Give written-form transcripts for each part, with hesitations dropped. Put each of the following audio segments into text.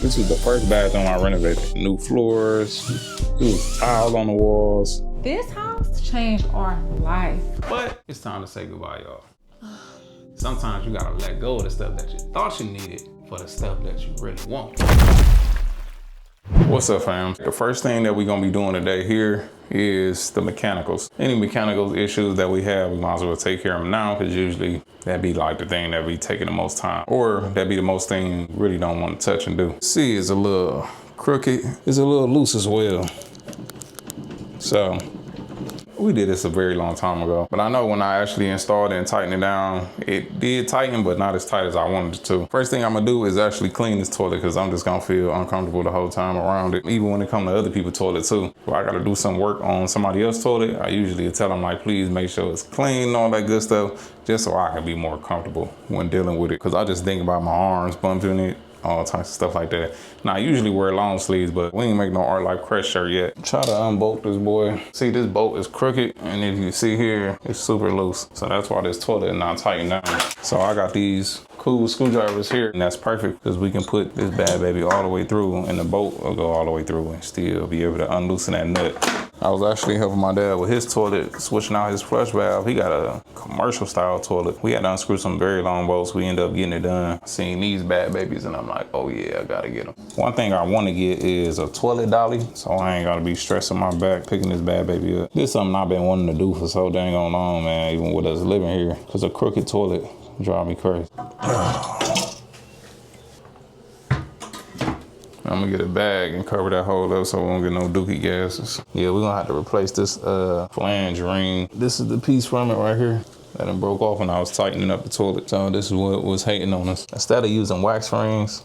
This is the first bathroom I renovated. New floors, new tiles on the walls. This house changed our life. But it's time to say goodbye, y'all. Sometimes you gotta let go of the stuff that you thought you needed for the stuff that you really want. What's up, fam? The first thing that we're gonna be doing today here is the mechanicals. Any mechanical issues that we have, we might as well take care of them now, because usually that'd be like the thing that be taking the most time, or that'd be the most thing you really don't want to touch and do. See, it's a little crooked, it's a little loose as well. So we did this a very long time ago, but I know when I actually installed it and tightened it down, it did tighten, but not as tight as I wanted it to. First thing I'm gonna do is actually clean this toilet, because I'm just gonna feel uncomfortable the whole time around it, even when it comes to other people's toilet too. If I gotta do some work on somebody else's toilet, I usually tell them, like, please make sure it's clean and all that good stuff, just so I can be more comfortable when dealing with it. Because I just think about my arms bumping it, all types of stuff like that. Now, I usually wear long sleeves, but we ain't make no ARTTLife shirt yet. Try to unbolt this boy. See, this bolt is crooked, and if you see here, it's super loose. So that's why this toilet is not tightened down. So I got these cool screwdrivers here, and that's perfect, because we can put this bad baby all the way through, and the bolt will go all the way through and still be able to unloosen that nut. I was actually helping my dad with his toilet, switching out his flush valve. He got a commercial style toilet. We had to unscrew some very long bolts. We ended up getting it done. Seeing these bad babies, and I'm like, oh yeah, I gotta get them. One thing I want to get is a toilet dolly, so I ain't gotta be stressing my back picking this bad baby up. This is something I've been wanting to do for so dang long, man, even with us living here, because a crooked toilet drive me crazy. I'm gonna get a bag and cover that hole up so we won't get no dookie gases. Yeah, we're gonna have to replace this flange ring. This is the piece from it right here that done broke off when I was tightening up the toilet. So this is what was hating on us. Instead of using wax rings,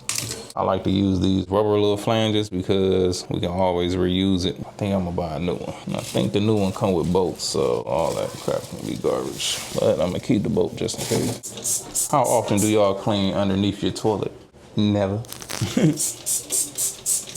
I like to use these rubber little flanges, because we can always reuse it. I think I'm gonna buy a new one. And I think the new one come with bolts, so all that crap can be garbage. But I'm gonna keep the bolt just in case. How often do y'all clean underneath your toilet? Never.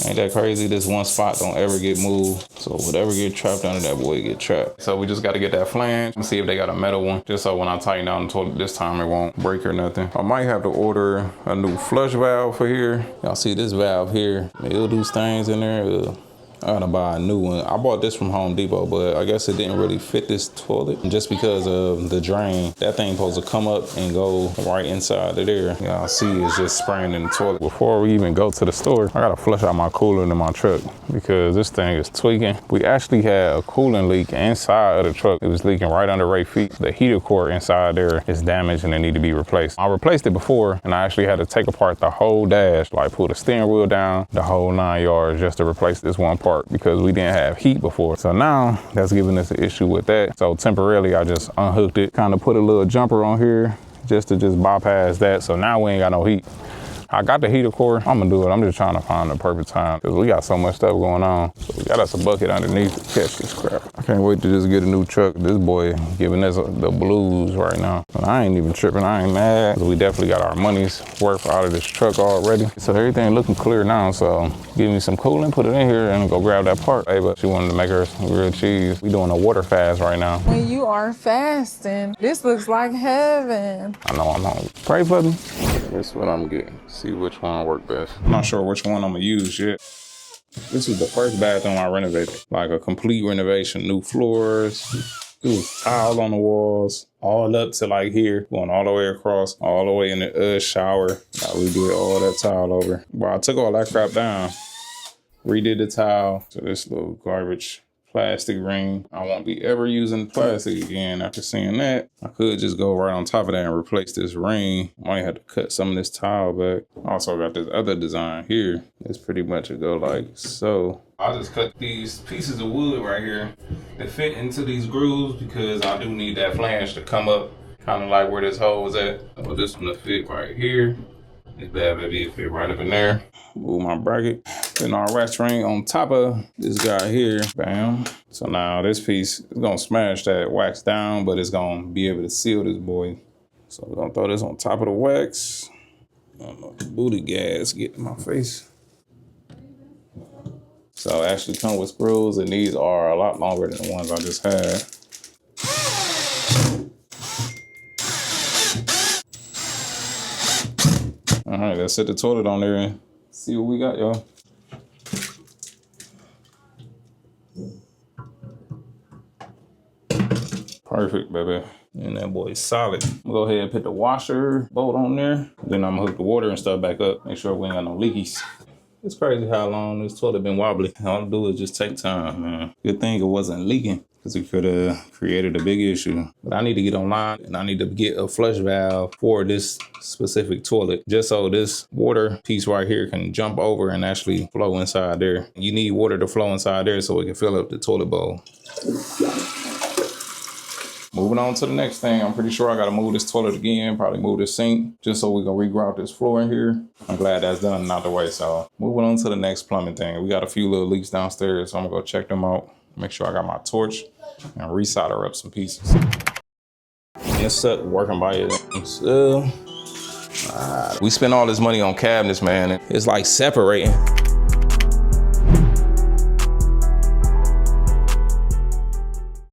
Ain't that crazy? This one spot don't ever get moved. So whatever get trapped under that boy get trapped. So we just got to get that flange and see if they got a metal one, just so when I tighten down the toilet this time, it won't break or nothing. I might have to order a new flush valve for here. Y'all see this valve here? It'll do stains in there. I gotta buy a new one. I bought this from Home Depot, but I guess it didn't really fit this toilet just because of the drain. That thing supposed to come up and go right inside of there. Y'all see it's just spraying in the toilet. Before we even go to the store, I gotta flush out my coolant in my truck, because this thing is tweaking. We actually had a coolant leak inside of the truck. It was leaking right under Ray's feet. The heater core inside there is damaged and it need to be replaced. I replaced it before, and I actually had to take apart the whole dash, like pull the steering wheel down, the whole 9 yards, just to replace this one part, because we didn't have heat before. So now that's giving us an issue with that. So temporarily I just unhooked it, kind of put a little jumper on here just to bypass that. So now we ain't got no heat. I got the heater core. I'm gonna do it. I'm just trying to find the perfect time, because we got so much stuff going on. So we got us a bucket underneath to catch this crap. I can't wait to just get a new truck. This boy giving us the blues right now. But I ain't even tripping. I ain't mad. We definitely got our money's worth out of this truck already. So everything looking clear now. So give me some coolant, put it in here, and go grab that part. Hey, but she wanted to make her some grilled cheese. We doing a water fast right now. When you are fasting, this looks like heaven. I know I'm hungry. Pray for me. That's what I'm getting. See which one work best. I'm not sure which one I'm gonna use yet. This is the first bathroom I renovated. Like a complete renovation. New floors, new tile on the walls, all up to like here, going all the way across, all the way in the shower. We did all that tile over. Well, I took all that crap down, redid the tile. So this little garbage plastic ring. I won't be ever using plastic again after seeing that. I could just go right on top of that and replace this ring. Might have to cut some of this tile back. Also got this other design here. It's pretty much to go like so. I just cut these pieces of wood right here that fit into these grooves, because I do need that flange to come up kind of like where this hole was at. I want this one to fit right here. This bad baby fit right up in there. Move my bracket. Putting our wax ring on top of this guy here. Bam. So now this piece is gonna smash that wax down, but it's gonna be able to seal this boy. So we're gonna throw this on top of the wax. I don't know if the booty gas get in my face. So it actually come with screws, and these are a lot longer than the ones I just had. All right, let's set the toilet on there and see what we got, y'all. Perfect, baby. And that boy is solid. Go ahead and put the washer bolt on there. Then I'm gonna hook the water and stuff back up. Make sure we ain't got no leakies. It's crazy how long this toilet been wobbly. All I do is just take time, man. Good thing it wasn't leaking, because it could have created a big issue. But I need to get online and I need to get a flush valve for this specific toilet, just so this water piece right here can jump over and actually flow inside there. You need water to flow inside there so it can fill up the toilet bowl. Moving on to the next thing, I'm pretty sure I gotta move this toilet again, probably move this sink, just so we can regrout this floor in here. I'm glad that's done and out the way. So moving on to the next plumbing thing. We got a few little leaks downstairs, so I'm gonna go check them out. Make sure I got my torch and resolder up some pieces. It's working by it. We spent all this money on cabinets, man. It's like separating.